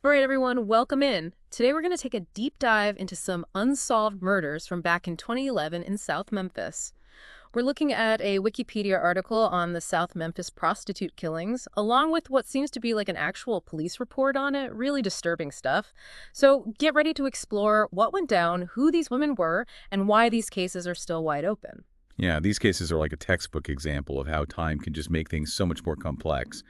All right, everyone, welcome in. Today we're going to take a deep dive into some unsolved murders from back in 2011 in South Memphis. We're looking at a Wikipedia article on the South Memphis prostitute killings, along with what seems to be like an actual police report on it. Really disturbing stuff. So get ready to explore what went down, who these women were, and why these cases are still wide open. Yeah, these cases are like a textbook example of how time can just make things so much more complex.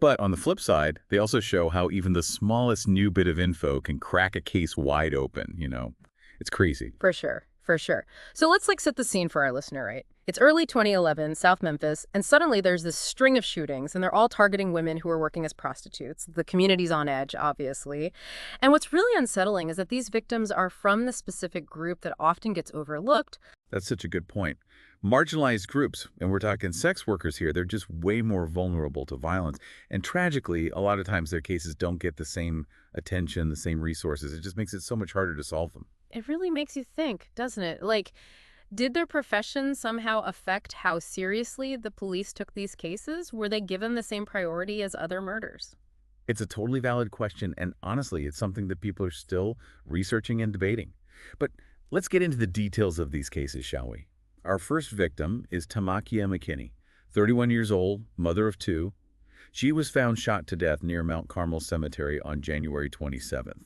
But on the flip side, they also show how even the smallest new bit of info can crack a case wide open. It's crazy. For sure, for sure. So let's set the scene for our listener, right? It's early 2011, South Memphis, and suddenly there's this string of shootings, and they're all targeting women who are working as prostitutes. The community's on edge, obviously. And what's really unsettling is that these victims are from the specific group that often gets overlooked. That's such a good point. Marginalized groups, and we're talking sex workers here, they're just way more vulnerable to violence. And tragically, a lot of times their cases don't get the same attention, the same resources. It just makes it so much harder to solve them. It really makes you think, doesn't it? Did their profession somehow affect how seriously the police took these cases? Were they given the same priority as other murders? It's a totally valid question, and honestly, it's something that people are still researching and debating. But let's get into the details of these cases, shall we? Our first victim is Tamakia McKinney, 31 years old, mother of two. She was found shot to death near Mount Carmel Cemetery on January 27th.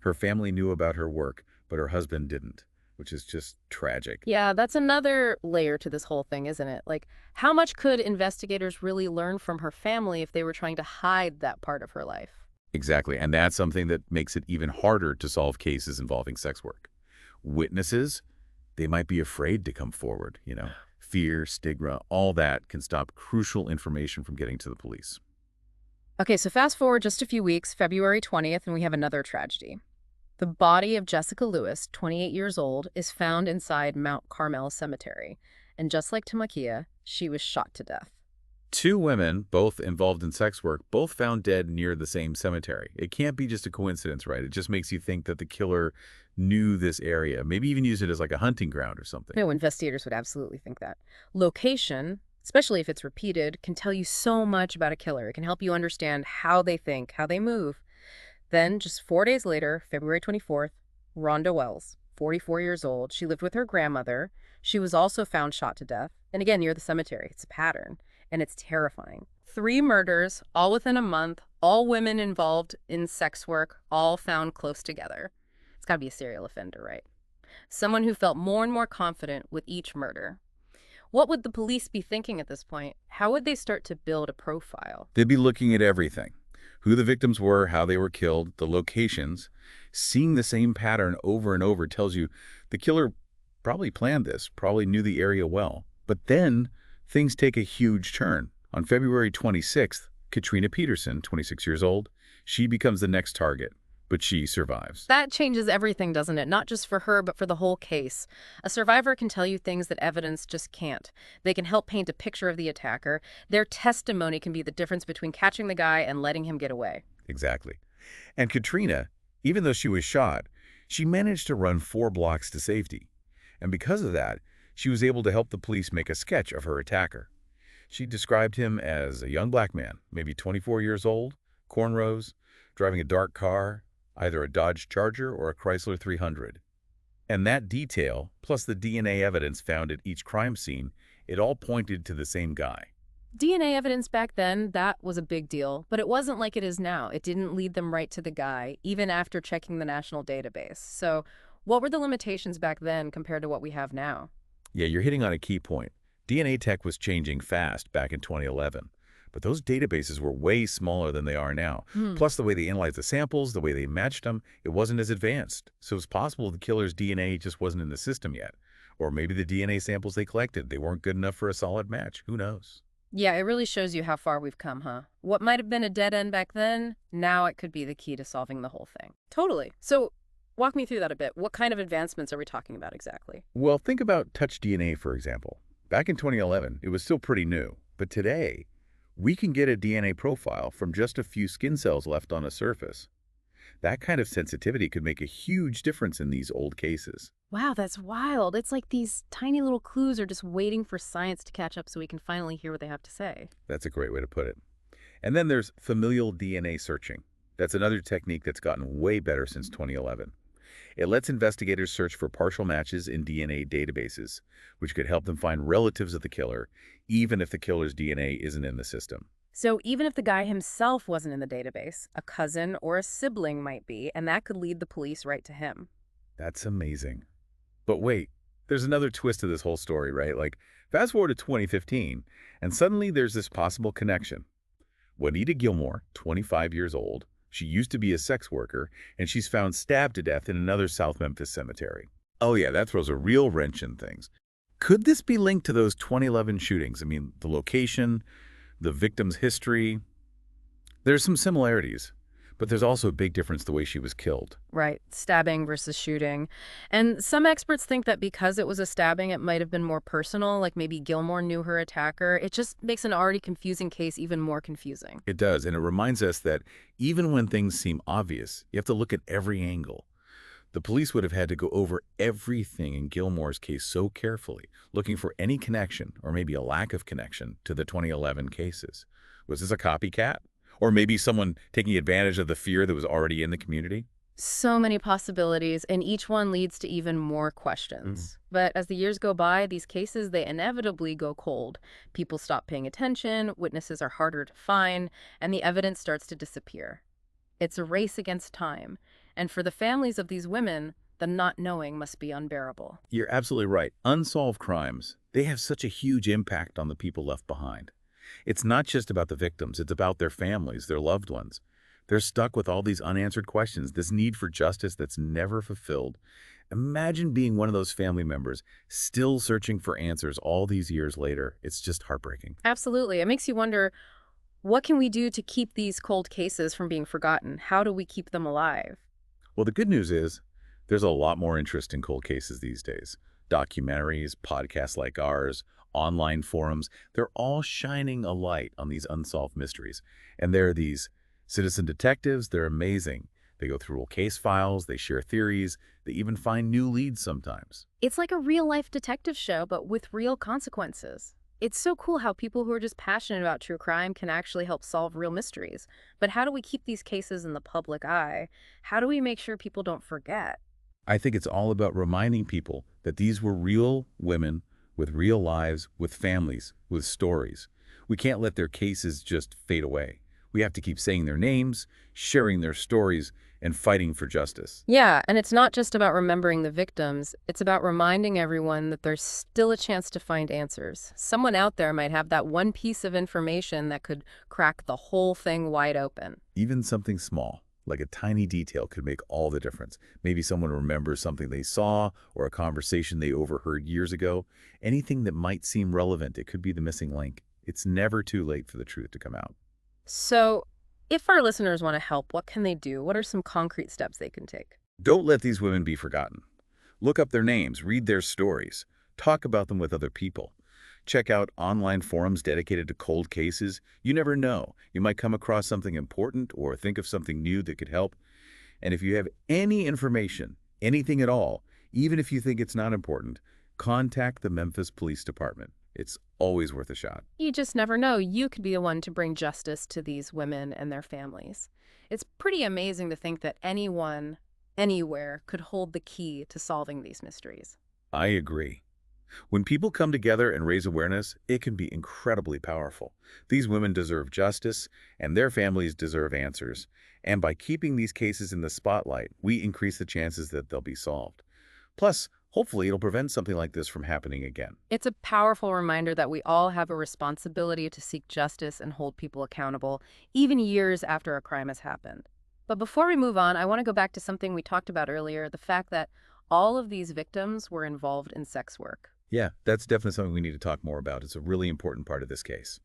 Her family knew about her work, but her husband didn't, which is just tragic. Yeah, that's another layer to this whole thing, isn't it? How much could investigators really learn from her family if they were trying to hide that part of her life? Exactly, and that's something that makes it even harder to solve cases involving sex work. Witnesses, they might be afraid to come forward. Fear, stigma, all that can stop crucial information from getting to the police. Okay, so fast forward just a few weeks, February 20th, and we have another tragedy. The body of Jessica Lewis, 28 years old, is found inside Mount Carmel Cemetery. And just like Tamakia, she was shot to death. Two women, both involved in sex work, both found dead near the same cemetery. It can't be just a coincidence, right? It just makes you think that the killer knew this area, maybe even used it as like a hunting ground or something. No, investigators would absolutely think that. Location, especially if it's repeated, can tell you so much about a killer. It can help you understand how they think, how they move. Then, just 4 days later, February 24th, Rhonda Wells, 44 years old. She lived with her grandmother. She was also found shot to death. And again, near the cemetery. It's a pattern, and it's terrifying. 3 murders, all within a month, all women involved in sex work, all found close together. It's got to be a serial offender, right? Someone who felt more and more confident with each murder. What would the police be thinking at this point? How would they start to build a profile? They'd be looking at everything. Who the victims were, how they were killed, the locations. Seeing the same pattern over and over tells you the killer probably planned this, probably knew the area well. But then things take a huge turn. On February 26th, Katrina Peterson, 26 years old, she becomes the next target, but she survives. That changes everything, doesn't it? Not just for her, but for the whole case. A survivor can tell you things that evidence just can't. They can help paint a picture of the attacker. Their testimony can be the difference between catching the guy and letting him get away. Exactly. And Katrina, even though she was shot, she managed to run 4 blocks to safety. And because of that, she was able to help the police make a sketch of her attacker. She described him as a young black man, maybe 24 years old, cornrows, driving a dark car, either a Dodge Charger or a Chrysler 300. And that detail, plus the DNA evidence found at each crime scene, it all pointed to the same guy. DNA evidence back then, that was a big deal, but it wasn't like it is now. It didn't lead them right to the guy, even after checking the national database. So what were the limitations back then compared to what we have now? Yeah, you're hitting on a key point. DNA tech was changing fast back in 2011, but those databases were way smaller than they are now. Plus, the way they analyzed the samples, the way they matched them, it wasn't as advanced. So it's possible the killer's DNA just wasn't in the system yet. Or maybe the DNA samples they collected, they weren't good enough for a solid match. Who knows? Yeah, it really shows you how far we've come, huh? What might have been a dead end back then, now it could be the key to solving the whole thing. Totally. So walk me through that a bit. What kind of advancements are we talking about exactly? Well, think about touch DNA, for example. Back in 2011, it was still pretty new. But today, we can get a DNA profile from just a few skin cells left on a surface. That kind of sensitivity could make a huge difference in these old cases. Wow, that's wild. It's like these tiny little clues are just waiting for science to catch up so we can finally hear what they have to say. That's a great way to put it. And then there's familial DNA searching. That's another technique that's gotten way better since 2011. It lets investigators search for partial matches in DNA databases, which could help them find relatives of the killer, even if the killer's DNA isn't in the system. So even if the guy himself wasn't in the database, a cousin or a sibling might be, and that could lead the police right to him. That's amazing. But wait, there's another twist to this whole story, right? Like, fast forward to 2015, and suddenly there's this possible connection. Juanita Gilmore, 25 years old, she used to be a sex worker, and she's found stabbed to death in another South Memphis cemetery. Oh yeah, that throws a real wrench in things. Could this be linked to those 2011 shootings? I mean, the location, the victim's history. There's some similarities, but there's also a big difference the way she was killed. Right, stabbing versus shooting. And some experts think that because it was a stabbing, it might have been more personal, like maybe Gilmore knew her attacker. It just makes an already confusing case even more confusing. It does, and it reminds us that even when things seem obvious, you have to look at every angle. The police would have had to go over everything in Gilmore's case so carefully, looking for any connection, or maybe a lack of connection, to the 2011 cases. Was this a copycat? Or maybe someone taking advantage of the fear that was already in the community? So many possibilities, and each one leads to even more questions. But as the years go by, these cases, they inevitably go cold. People stop paying attention, witnesses are harder to find, and the evidence starts to disappear. It's a race against time. And for the families of these women, the not knowing must be unbearable. You're absolutely right. Unsolved crimes, they have such a huge impact on the people left behind. It's not just about the victims, it's about their families, their loved ones. They're stuck with all these unanswered questions, this need for justice that's never fulfilled. Imagine being one of those family members, still searching for answers all these years later. It's just heartbreaking. Absolutely. It makes you wonder, what can we do to keep these cold cases from being forgotten? How do we keep them alive? Well, the good news is there's a lot more interest in cold cases these days. Documentaries, podcasts like ours, online forums, they're all shining a light on these unsolved mysteries. And there are these citizen detectives, they're amazing. They go through old case files, they share theories, they even find new leads sometimes. It's like a real-life detective show, but with real consequences. It's so cool how people who are just passionate about true crime can actually help solve real mysteries. But how do we keep these cases in the public eye? How do we make sure people don't forget? I think it's all about reminding people that these were real women with real lives, with families, with stories. We can't let their cases just fade away. We have to keep saying their names, sharing their stories, and fighting for justice. Yeah, and it's not just about remembering the victims. It's about reminding everyone that there's still a chance to find answers. Someone out there might have that one piece of information that could crack the whole thing wide open. Even something small, like a tiny detail, could make all the difference. Maybe someone remembers something they saw or a conversation they overheard years ago. Anything that might seem relevant, it could be the missing link. It's never too late for the truth to come out. So, if our listeners want to help, what can they do? What are some concrete steps they can take? Don't let these women be forgotten. Look up their names, read their stories, talk about them with other people. Check out online forums dedicated to cold cases. You never know. You might come across something important or think of something new that could help. And if you have any information, anything at all, even if you think it's not important, contact the Memphis Police Department. It's always worth a shot. You just never know. You could be the one to bring justice to these women and their families. It's pretty amazing to think that anyone, anywhere, could hold the key to solving these mysteries. I agree. When people come together and raise awareness, it can be incredibly powerful. These women deserve justice, and their families deserve answers. And by keeping these cases in the spotlight, we increase the chances that they'll be solved. Plus, hopefully it'll prevent something like this from happening again. It's a powerful reminder that we all have a responsibility to seek justice and hold people accountable, even years after a crime has happened. But before we move on, I want to go back to something we talked about earlier, the fact that all of these victims were involved in sex work. Yeah, that's definitely something we need to talk more about. It's a really important part of this case.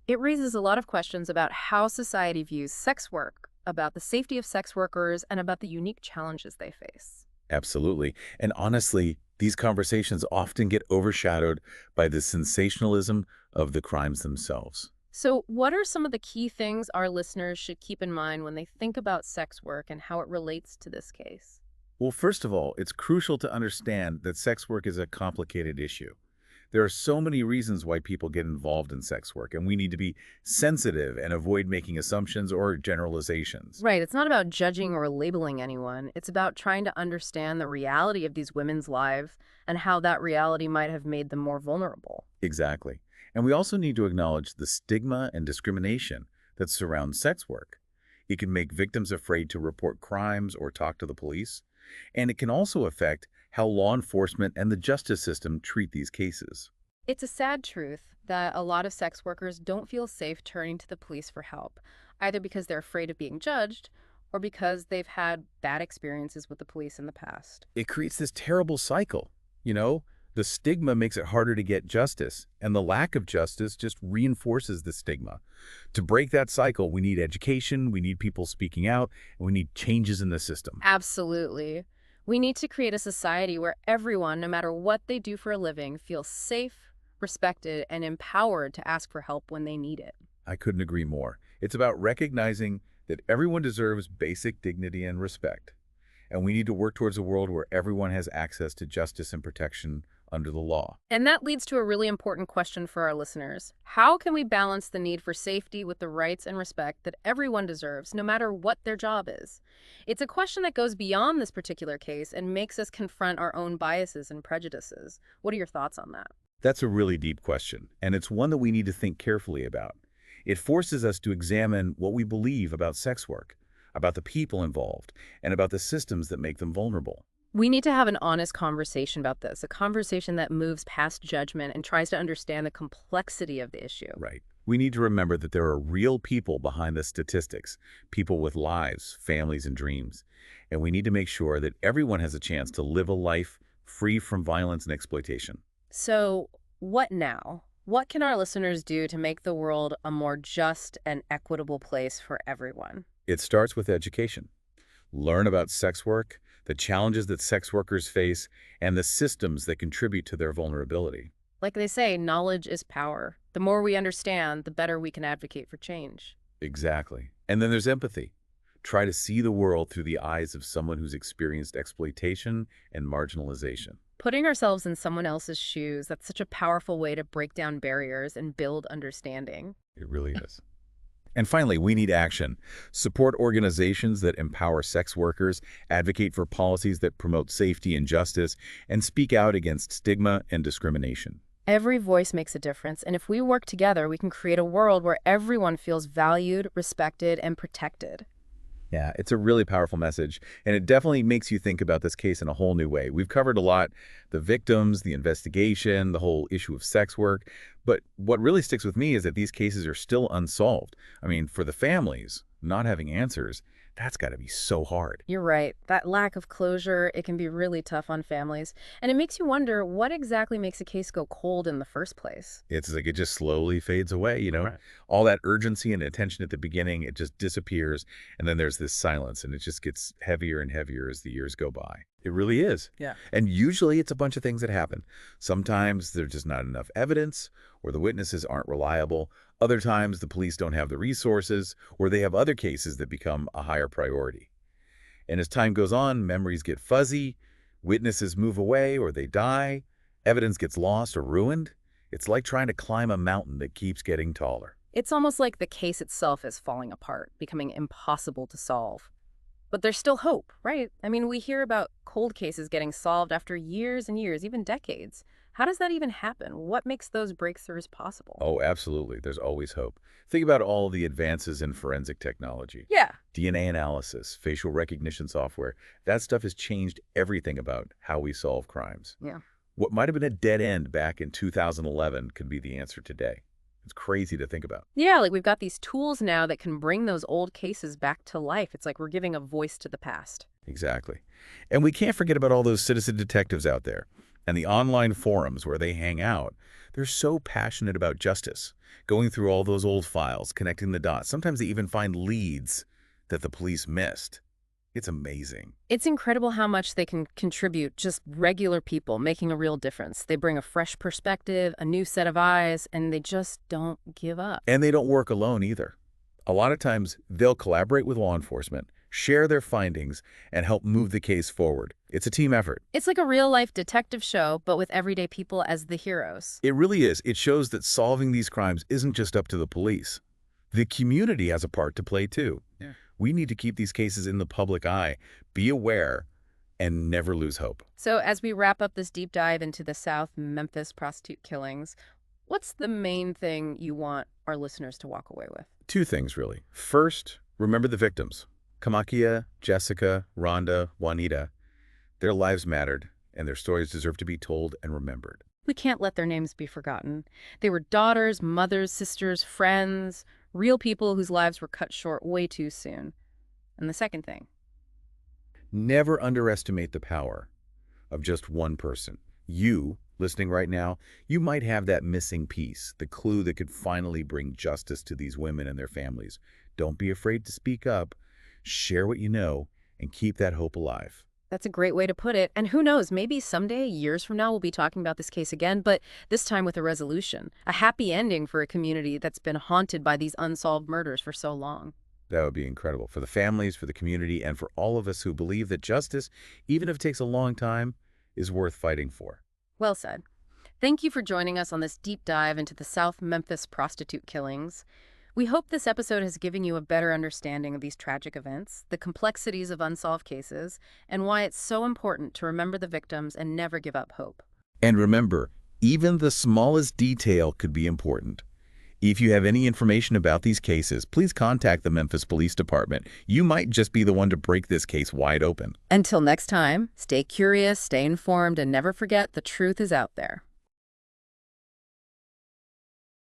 It raises a lot of questions about how society views sex work, about the safety of sex workers, and about the unique challenges they face. Absolutely. And honestly, these conversations often get overshadowed by the sensationalism of the crimes themselves. So, what are some of the key things our listeners should keep in mind when they think about sex work and how it relates to this case? Well, first of all, it's crucial to understand that sex work is a complicated issue. There are so many reasons why people get involved in sex work, and we need to be sensitive and avoid making assumptions or generalizations. Right, it's not about judging or labeling anyone. It's about trying to understand the reality of these women's lives and how that reality might have made them more vulnerable. Exactly. And we also need to acknowledge the stigma and discrimination that surrounds sex work. It can make victims afraid to report crimes or talk to the police, and it can also affect how law enforcement and the justice system treat these cases. It's a sad truth that a lot of sex workers don't feel safe turning to the police for help, either because they're afraid of being judged or because they've had bad experiences with the police in the past. It creates this terrible cycle, you know? The stigma makes it harder to get justice, and the lack of justice just reinforces the stigma. To break that cycle, we need education, we need people speaking out, and we need changes in the system. Absolutely. We need to create a society where everyone, no matter what they do for a living, feels safe, respected, and empowered to ask for help when they need it. I couldn't agree more. It's about recognizing that everyone deserves basic dignity and respect, and we need to work towards a world where everyone has access to justice and protection under the law. And that leads to a really important question for our listeners. How can we balance the need for safety with the rights and respect that everyone deserves, no matter what their job is? It's a question that goes beyond this particular case and makes us confront our own biases and prejudices. What are your thoughts on that? That's a really deep question, and it's one that we need to think carefully about. It forces us to examine what we believe about sex work, about the people involved, and about the systems that make them vulnerable. We need to have an honest conversation about this, a conversation that moves past judgment and tries to understand the complexity of the issue. Right. We need to remember that there are real people behind the statistics, people with lives, families, and dreams. And we need to make sure that everyone has a chance to live a life free from violence and exploitation. So, what now? What can our listeners do to make the world a more just and equitable place for everyone? It starts with education. Learn about sex work, the challenges that sex workers face, and the systems that contribute to their vulnerability. Like they say, knowledge is power. The more we understand, the better we can advocate for change. Exactly. And then there's empathy. Try to see the world through the eyes of someone who's experienced exploitation and marginalization. Putting ourselves in someone else's shoes, that's such a powerful way to break down barriers and build understanding. It really is. And finally, we need action. Support organizations that empower sex workers, advocate for policies that promote safety and justice, and speak out against stigma and discrimination. Every voice makes a difference, and if we work together, we can create a world where everyone feels valued, respected, and protected. Yeah, it's a really powerful message, and it definitely makes you think about this case in a whole new way. We've covered a lot, the victims, the investigation, the whole issue of sex work, but what really sticks with me is that these cases are still unsolved. I mean, for the families, not having answers, that's got to be so hard. You're right. That lack of closure, it can be really tough on families. And it makes you wonder what exactly makes a case go cold in the first place. It's like it just slowly fades away, you know? Right. All that urgency and attention at the beginning, it just disappears, and then there's this silence, and it just gets heavier and heavier as the years go by. It really is. Yeah. And usually it's a bunch of things that happen. Sometimes there's just not enough evidence, or the witnesses aren't reliable. Other times the police don't have the resources, or they have other cases that become a higher priority. And as time goes on, memories get fuzzy, witnesses move away or they die, evidence gets lost or ruined. It's like trying to climb a mountain that keeps getting taller. It's almost like the case itself is falling apart, becoming impossible to solve. But there's still hope, right? I mean, we hear about cold cases getting solved after years and years, even decades. How does that even happen? What makes those breakthroughs possible? Oh, absolutely. There's always hope. Think about all the advances in forensic technology. Yeah. DNA analysis, facial recognition software. That stuff has changed everything about how we solve crimes. Yeah. What might have been a dead end back in 2011 could be the answer today. It's crazy to think about. Yeah, like we've got these tools now that can bring those old cases back to life. It's like we're giving a voice to the past. Exactly. And we can't forget about all those citizen detectives out there and the online forums where they hang out. They're so passionate about justice, going through all those old files, connecting the dots. Sometimes they even find leads that the police missed. It's amazing. It's incredible how much they can contribute, just regular people making a real difference. They bring a fresh perspective, a new set of eyes, and they just don't give up. And they don't work alone either. A lot of times they'll collaborate with law enforcement, share their findings, and help move the case forward. It's a team effort. It's like a real-life detective show, but with everyday people as the heroes. It really is. It shows that solving these crimes isn't just up to the police. The community has a part to play, too. Yeah. We need to keep these cases in the public eye, be aware, and never lose hope. So as we wrap up this deep dive into the South Memphis prostitute killings, what's the main thing you want our listeners to walk away with? Two things, really. First, remember the victims. Kamakia, Jessica, Rhonda, Juanita. Their lives mattered, and their stories deserve to be told and remembered. We can't let their names be forgotten. They were daughters, mothers, sisters, friends, real people whose lives were cut short way too soon. And the second thing, Never underestimate the power of just one person. You, listening right now, you might have that missing piece, the clue that could finally bring justice to these women and their families. Don't be afraid to speak up, share what you know, and keep that hope alive. that's a great way to put it. And who knows, maybe someday, years from now, we'll be talking about this case again, but this time with a resolution, a happy ending for a community that's been haunted by these unsolved murders for so long. That would be incredible for the families, for the community, and for all of us who believe that justice, even if it takes a long time, is worth fighting for. Well said. Thank you for joining us on this deep dive into the South Memphis prostitute killings. We hope this episode has given you a better understanding of these tragic events, the complexities of unsolved cases, and why it's so important to remember the victims and never give up hope. And remember, even the smallest detail could be important. If you have any information about these cases, please contact the Memphis Police Department. You might just be the one to break this case wide open. Until next time, stay curious, stay informed, and never forget the truth is out there.